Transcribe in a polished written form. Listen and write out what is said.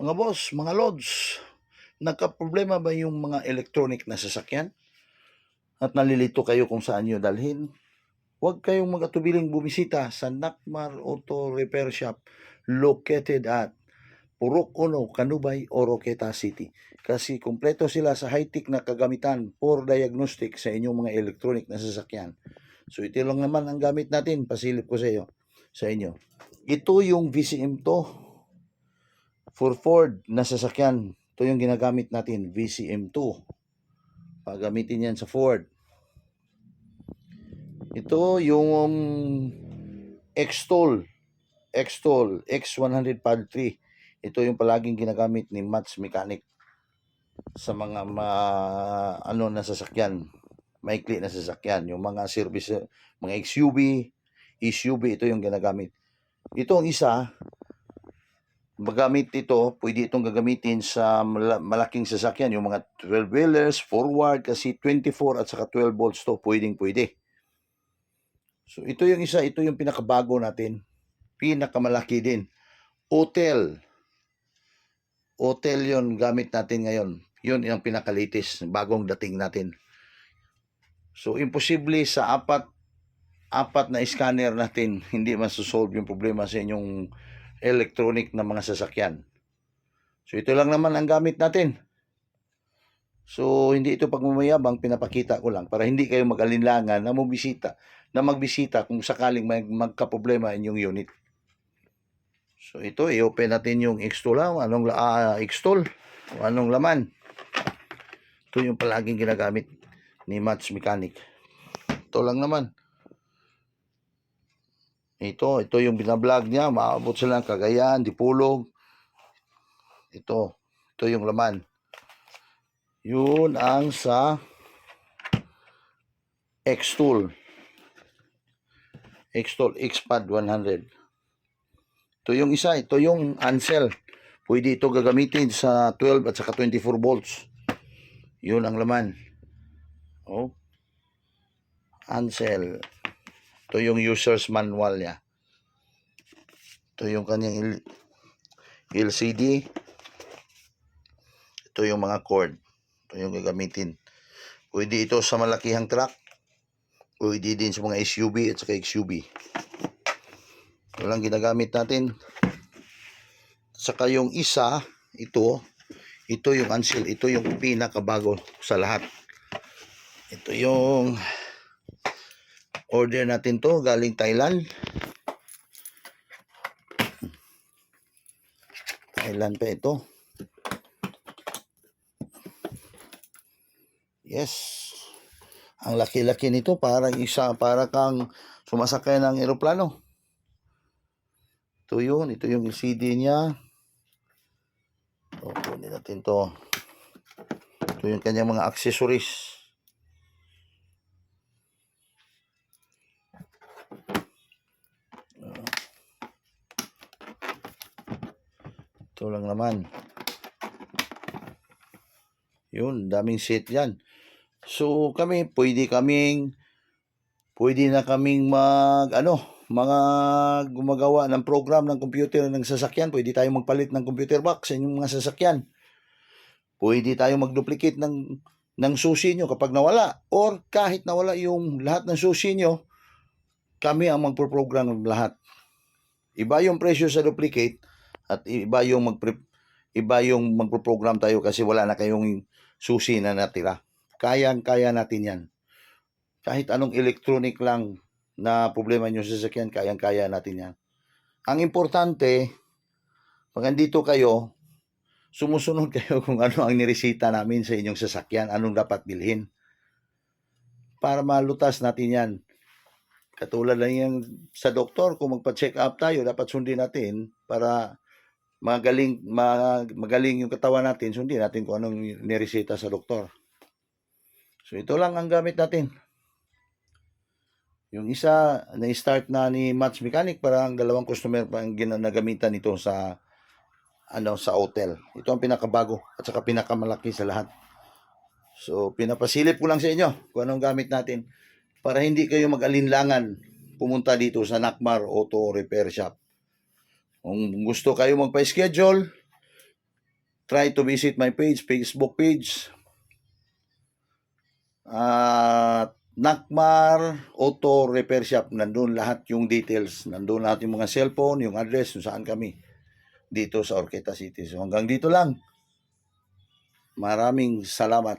Mga boss, mga lods, nagkaproblema ba yung mga electronic na sasakyan? At nalilito kayo kung saan nyo dalhin? Huwag kayong mag-atubiling bumisita sa Nakmar Auto Repair Shop located at Purok Uno, Kanubay, Oroqueta City. Kasi kumpleto sila sa high-tech na kagamitan for diagnostic sa inyong mga electronic na sasakyan. So ito lang naman ang gamit natin, pasilip ko sa inyo. Ito yung VCM to for Ford na sasakyan. Ito yung ginagamit natin, VCM2. Pagamitin yan sa Ford. Ito yung X-Tool X100 Pad 3. Ito yung palaging ginagamit ni Mats Mechanic sa mga na sasakyan, maikli na sasakyan, yung mga service, mga SUV, ito yung ginagamit. Ito ang isa, magamit ito, pwede itong gagamitin sa malaking sasakyan, yung mga 12-wheelers, forward, kasi 24 at saka 12 volts to, pwede. So ito yung isa, ito yung pinakabago natin, pinakamalaki din. Hotel yon gamit natin ngayon. Yun yung pinakalitis, bagong dating natin. So imposible sa apat na scanner natin hindi masosolve yung problema sa inyong electronic na mga sasakyan. So ito lang naman ang gamit natin. So hindi ito pagmamayabang, pinapakita ko lang para hindi kayo mag-alinlangan na magbisita kung sakaling magka-problema inyong unit. So ito, i-open natin yung X-Tool. X-Tool, anong laman. Ito yung palaging ginagamit ni Mats Mechanic. Ito lang naman. Ito yung binablog niya, maabot sila ng Cagayan, Dipolog. Ito yung laman. Yun ang sa X-Tool X-Pad 100. Ito yung isa, ito yung Ansel. Pwede ito gagamitin sa 12 at saka 24 volts. Yun ang laman. Ansel. Ito yung user's manual niya. Ito yung kanyang LCD. Ito yung mga cord. Ito yung gagamitin. Pwede ito sa malakihang truck. Pwede din sa mga SUV at saka XUV. Ito lang ginagamit natin. Saka yung isa, ito yung Ansel. Ito yung pinakabago sa lahat. Ito yung order natin to galing Thailand. Thailand pa ito. Yes. Ang laki-laki nito, para kang sumasakay ng eroplano. Ito yung LCD niya. Kunin natin to. Ito yung kanyang mga accessories. Ito lang naman. Yun, daming set yan. So pwede na kaming mga gumagawa ng program ng computer ng sasakyan. Pwede tayong magpalit ng computer box sa inyong mga sasakyan. Pwede tayong mag-duplicate ng susi nyo kapag nawala. Or kahit nawala yung lahat ng susi nyo, kami ang magpo-program ng lahat. Iba yung presyo sa duplicate at iba yung magpo-program tayo kasi wala na kayong susi na natira. Kaya natin yan. Kahit anong electronic lang na problema nyo sa sasakyan, kaya natin yan. Ang importante, pag andito kayo, sumusunod kayo kung ano ang niresita namin sa inyong sasakyan, anong dapat bilhin. Para malutas natin yan. Katulad lang yan sa doktor, kung magpa-check up tayo, dapat sundin natin para magaling yung katawan natin, sundin natin kung anong niresita sa doktor. So ito lang ang gamit natin. Yung isa, na-start na ni Mats Mechanic, para ang dalawang customer pa ang ginagamitan nito sa hotel. Ito ang pinakabago at saka pinakamalaki sa lahat. So pinapasilip ko lang sa inyo kung anong gamit natin para hindi kayo mag-alinlangan pumunta dito sa Nakmar Auto Repair Shop. Kung gusto kayo magpa-schedule, try to visit my page, Facebook page. Nakmar Auto Repair Shop. Nandun lahat yung details. Nandun lahat yung mga cellphone, yung address, kung saan kami. Dito sa Orqueta City. So hanggang dito lang. Maraming salamat.